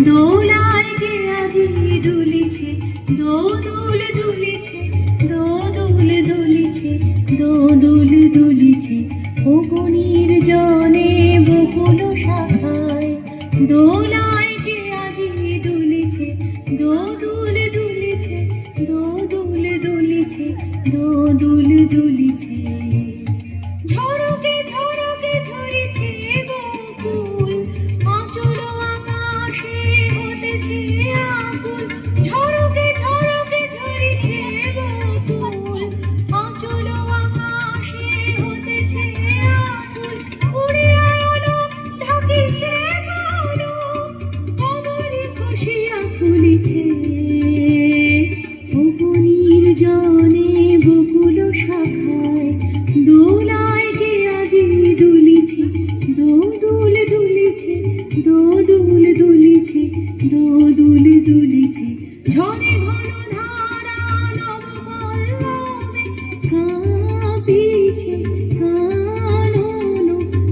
দোলায় কে আজি দুলিছে, দোদুল দুলিছে, দোদুল দুলিছে, দোদুল দুলিছে। ফগুনির জনে বকুল শাখায় দোলায় কে আজি দুলিছে, দোদুল দুলিছে, দোদুল দুলিছে, দোদুল দুলিছে। ঝরকে ঝরকে ঝরিছে বকুল, আঁচল আকাশে হতেছে আকুল। ঝরকে ঝরকে ঝরিছে বকুল, আঁচল আকাশে হতেছে আকুল। উড়িয়া এলো ঢাকিছে কালো, কবরে খসিয়া ফুলিছে। ফগুনির জনে বকুল শাখায় দোলায় কে আজি দুলিছে, দোদুল দুলিছে, দোদুল দুলিছে, দোদুল দুলিছে। ঝরে ঘন ধারা নব পল্লবে কাঁপিছে কানন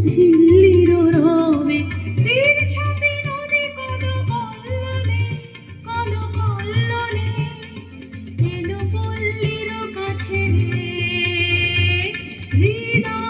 ঝিল্লির রবে। তীর ছাপি নদী কল কল্লোলে, কল কল্লোলে এলো পল্লীর কাছে। হৃদয়